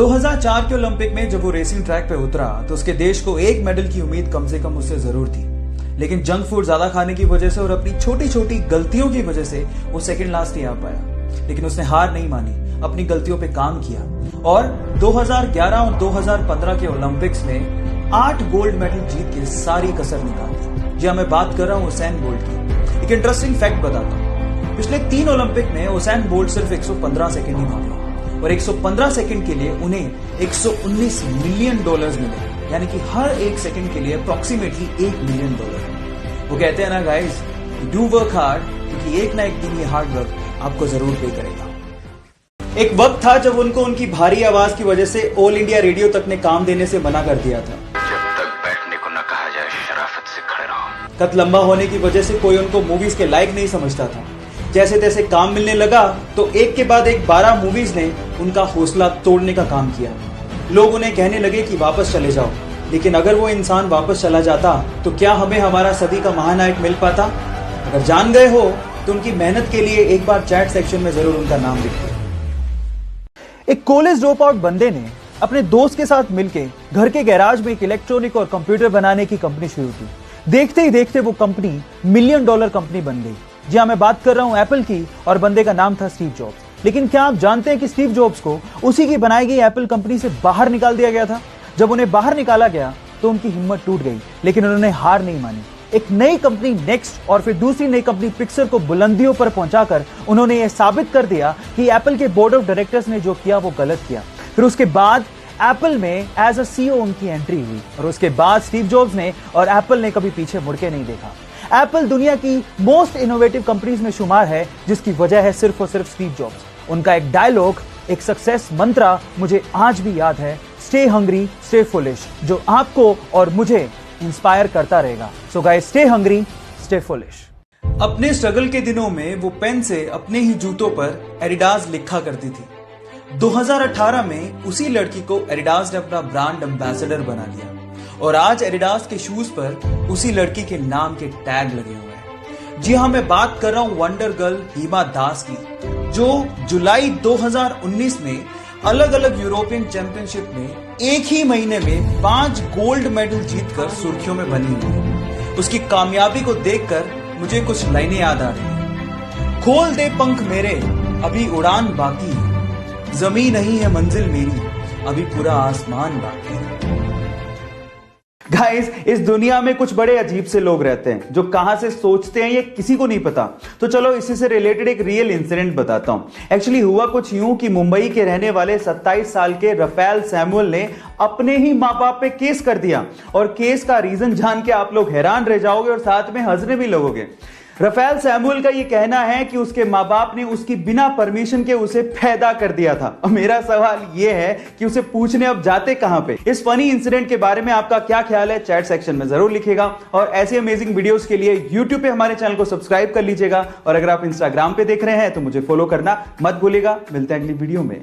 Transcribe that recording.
2004 के ओलंपिक में जब वो रेसिंग ट्रैक पे उतरा तो उसके देश को एक मेडल की उम्मीद कम से कम उससे जरूर थी, लेकिन जंक फूड ज्यादा खाने की वजह से और अपनी छोटी छोटी गलतियों की वजह से वो सेकंड लास्ट ही आ पाया। लेकिन उसने हार नहीं मानी, अपनी गलतियों पे काम किया और 2011 और 2015 के ओलंपिक्स में 8 गोल्ड मेडल जीत के सारी कसर निकाल दी। जी मैं बात कर रहा हूं उसैन बोल्ट की। एक इंटरेस्टिंग फैक्ट बताता हूं, पिछले 3 ओलंपिक में उसैन बोल्ट सिर्फ 115 सेकंड ही भागे और 115 सेकंड के लिए उन्हें 119 मिलियन डॉलर्स मिले, यानी कि हर एक सेकंड के लिए अप्रोक्सीमेटली $1 मिलियन। वो कहते हैं ना गाइस, डू वर्क हार्ड, क्योंकि एक ना एक दिन ये हार्ड वर्क आपको जरूर पे करेगा। एक वक्त था जब उनको उनकी भारी आवाज की वजह से ऑल इंडिया रेडियो तक ने काम देने से मना कर दिया था। जब तक बैठने को न कहा जाए शराफत से खड़े रहो। कद लंबा होने की वजह से कोई उनको मूवीज के लायक नहीं समझता था। जैसे तैसे काम मिलने लगा तो एक के बाद एक 12 मूवीज ने उनका हौसला तोड़ने का काम किया। लोग उन्हें कहने लगे कि वापस चले जाओ, लेकिन अगर वो इंसान वापस चला जाता तो क्या हमें हमारा सदी का महानायक मिल पाता? अगर जान गए हो तो उनकी मेहनत के लिए एक बार चैट सेक्शन में जरूर उनका नाम लिखिए। एक कॉलेज ड्रॉप आउट बंदे ने अपने दोस्त के साथ मिलकर घर के गैराज में एक इलेक्ट्रॉनिक और कंप्यूटर बनाने की कंपनी शुरू की। देखते ही देखते वो कंपनी $1 मिलियन कंपनी बन गई। जी मैं बात कर रहा हूं एप्पल की और बंदे का नाम था स्टीव जॉब्स। लेकिन क्या आप जानते हैं कि स्टीव जॉब्स को उसी की बनाई गई एप्पल कंपनी से बाहर निकाल दिया गया था? जब उन्हें बाहर निकाला गया तो उनकी हिम्मत टूट गई, लेकिन उन्होंने हार नहीं मानी। एक नई कंपनी नेक्स्ट और फिर दूसरी नई कंपनी पिक्सर को बुलंदियों पर पहुंचाकर उन्होंने यह साबित कर दिया कि एप्पल के बोर्ड ऑफ डायरेक्टर्स ने जो किया वो गलत किया। फिर उसके बाद एप्पल में एज अ सीईओ उनकी एंट्री हुई और उसके बाद स्टीव जॉब्स ने और एप्पल ने कभी पीछे मुड़ के नहीं देखा। एप्पल दुनिया की मोस्ट इनोवेटिव कंपनीज में शुमार है, जिसकी वजह है सिर्फ और सिर्फ स्टीव जॉब्स। उनका एक डायलॉग, एक सक्सेस मंत्रा मुझे आज भी याद है, स्टे हंग्री स्टे फुलिश, जो आपको और मुझे इंस्पायर करता रहेगा। So guys, stay hungry stay foolish. अपने स्ट्रगल के दिनों में वो पेन से अपने ही जूतों पर एडिडास लिखा करती थी। 2018 में उसी लड़की को एडिडास ने अपना ब्रांड एम्बेसडर बना लिया और आज एडिडास के शूज पर उसी लड़की के नाम के टैग लगे हुए हैं। जी मैं बात कर रहा हूं वंडर गर्ल हिमा दास की, जो जुलाई 2019 में अलग अलग यूरोपियन चैंपियनशिप में एक ही महीने में 5 गोल्ड मेडल जीतकर सुर्खियों में बनी हुई है। उसकी कामयाबी को देखकर मुझे कुछ लाइनें याद आ रही हैं। खोल दे पंख मेरे, अभी उड़ान बाकी है, जमीन नहीं है मंजिल मेरी, अभी पूरा आसमान बाकी है। गाइस, इस दुनिया में कुछ बड़े अजीब से लोग रहते हैं जो कहां से सोचते हैं ये किसी को नहीं पता। तो चलो इसी से रिलेटेड एक रियल इंसिडेंट बताता हूं। एक्चुअली हुआ कुछ यूं कि मुंबई के रहने वाले 27 साल के रफेल सैमुअल ने अपने ही मां बाप पे केस कर दिया और केस का रीजन जान के आप लोग हैरान रह जाओगे और साथ में हंसने भी लगोगे। रफेल सैमुअल का यह कहना है कि उसके मां बाप ने उसकी बिना परमिशन के उसे पैदा कर दिया था। और मेरा सवाल यह है कि उसे पूछने अब जाते कहां पे? इस फनी इंसिडेंट के बारे में आपका क्या ख्याल है? चैट सेक्शन में जरूर लिखिएगा और ऐसे अमेजिंग वीडियोस के लिए YouTube पे हमारे चैनल को सब्सक्राइब कर लीजिएगा और अगर आप इंस्टाग्राम पे देख रहे हैं तो मुझे फॉलो करना मत भूलिएगा। मिलते हैं अगली वीडियो में।